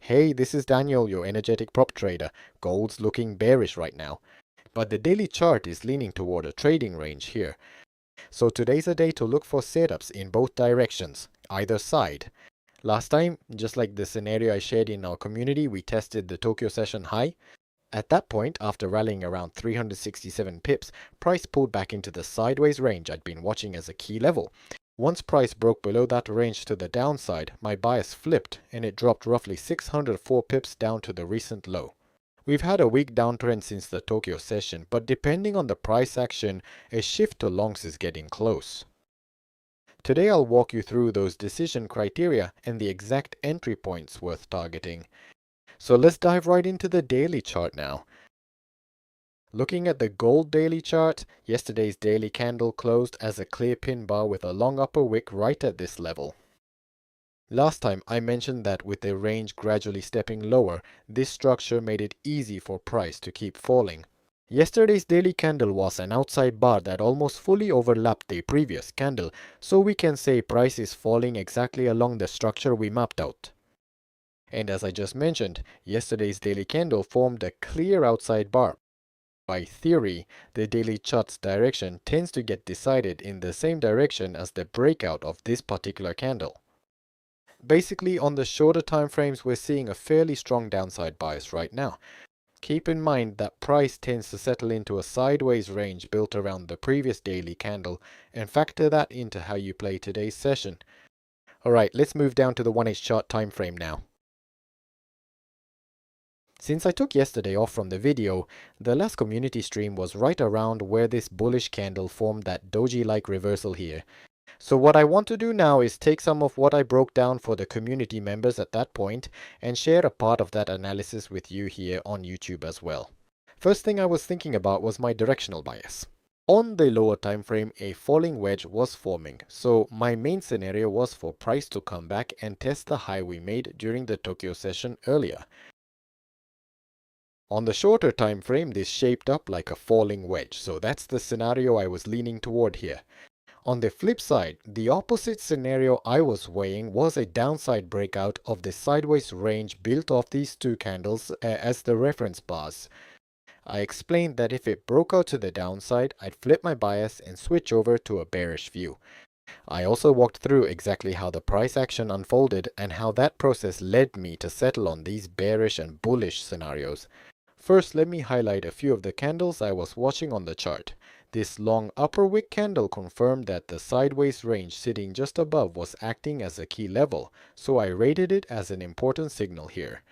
Hey, this is Daniel, your energetic prop trader. Gold's looking bearish right now, but the daily chart is leaning toward a trading range here. So today's a day to look for setups in both directions, either side. Last time, just like the scenario I shared in our community, we tested the Tokyo session high. At that point, after rallying around 367 pips, price pulled back into the sideways range I'd been watching as a key level. Once price broke below that range to the downside, my bias flipped and it dropped roughly 604 pips down to the recent low. We've had a weak downtrend since the Tokyo session, but depending on the price action, a shift to longs is getting close. Today I'll walk you through those decision criteria and the exact entry points worth targeting. So let's dive right into the daily chart now. Looking at the gold daily chart, yesterday's daily candle closed as a clear pin bar with a long upper wick right at this level. Last time I mentioned that with the range gradually stepping lower, this structure made it easy for price to keep falling. Yesterday's daily candle was an outside bar that almost fully overlapped the previous candle, so we can say price is falling exactly along the structure we mapped out. And as I just mentioned, yesterday's daily candle formed a clear outside bar. By theory, the daily chart's direction tends to get decided in the same direction as the breakout of this particular candle. Basically, on the shorter time frames, we're seeing a fairly strong downside bias right now. Keep in mind that price tends to settle into a sideways range built around the previous daily candle, and factor that into how you play today's session. Alright, let's move down to the 1H chart time frame now. Since I took yesterday off from the video, the last community stream was right around where this bullish candle formed that doji-like reversal here. So what I want to do now is take some of what I broke down for the community members at that point and share a part of that analysis with you here on YouTube as well. First thing I was thinking about was my directional bias. On the lower time frame, a falling wedge was forming, so my main scenario was for price to come back and test the high we made during the Tokyo session earlier. On the shorter time frame, this shaped up like a falling wedge, so that's the scenario I was leaning toward here. On the flip side, the opposite scenario I was weighing was a downside breakout of the sideways range built off these two candles as the reference bars. I explained that if it broke out to the downside, I'd flip my bias and switch over to a bearish view. I also walked through exactly how the price action unfolded and how that process led me to settle on these bearish and bullish scenarios. First, let me highlight a few of the candles I was watching on the chart. This long upper wick candle confirmed that the sideways range sitting just above was acting as a key level, so I rated it as an important signal here.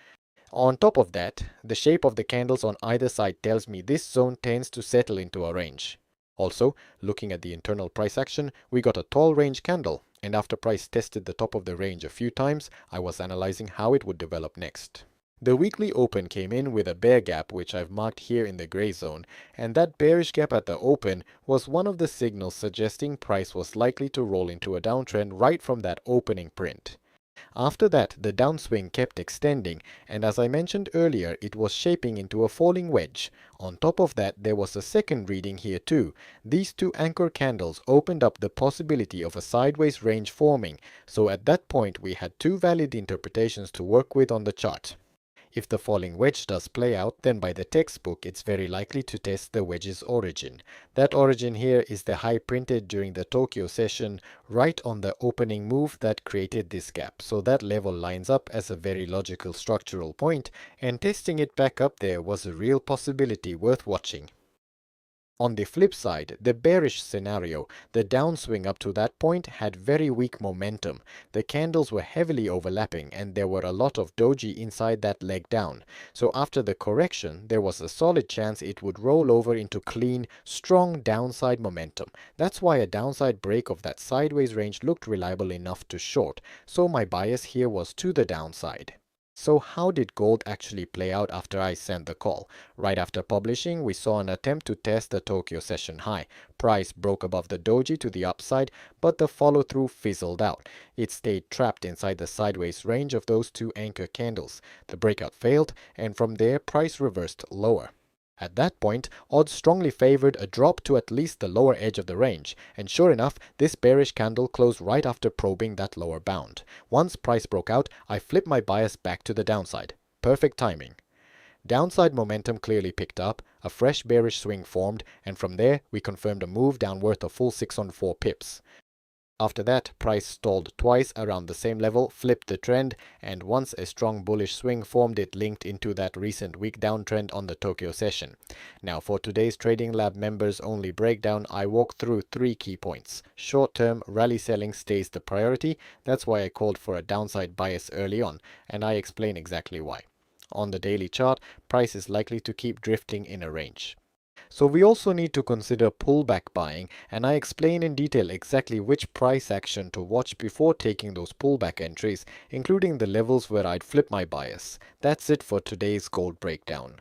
On top of that, the shape of the candles on either side tells me this zone tends to settle into a range. Also, looking at the internal price action, we got a tall range candle, and after price tested the top of the range a few times, I was analyzing how it would develop next. The weekly open came in with a bear gap, which I've marked here in the gray zone, and that bearish gap at the open was one of the signals suggesting price was likely to roll into a downtrend right from that opening print. After that, the downswing kept extending, and as I mentioned earlier, it was shaping into a falling wedge. On top of that, there was a second reading here too. These two anchor candles opened up the possibility of a sideways range forming, so at that point we had two valid interpretations to work with on the chart. If the falling wedge does play out, then by the textbook it's very likely to test the wedge's origin. That origin here is the high printed during the Tokyo session right on the opening move that created this gap, so that level lines up as a very logical structural point, and testing it back up there was a real possibility worth watching. On the flip side, the bearish scenario, the downswing up to that point had very weak momentum. The candles were heavily overlapping and there were a lot of doji inside that leg down. So after the correction, there was a solid chance it would roll over into clean, strong downside momentum. That's why a downside break of that sideways range looked reliable enough to short. So my bias here was to the downside. So how did gold actually play out after I sent the call? Right after publishing, we saw an attempt to test the Tokyo session high. Price broke above the doji to the upside, but the follow-through fizzled out. It stayed trapped inside the sideways range of those two anchor candles. The breakout failed, and from there price reversed lower. At that point, odds strongly favored a drop to at least the lower edge of the range, and sure enough, this bearish candle closed right after probing that lower bound. Once price broke out, I flipped my bias back to the downside. Perfect timing. Downside momentum clearly picked up, a fresh bearish swing formed, and from there we confirmed a move down worth a full 604 pips. After that, price stalled twice around the same level, flipped the trend, and once a strong bullish swing formed, it linked into that recent weak downtrend on the Tokyo session. Now for today's Trading Lab members only breakdown, I walk through 3 key points. Short-term rally selling stays the priority, that's why I called for a downside bias early on, and I explain exactly why. On the daily chart, price is likely to keep drifting in a range. So we also need to consider pullback buying, and I explain in detail exactly which price action to watch before taking those pullback entries, including the levels where I'd flip my bias. That's it for today's gold breakdown.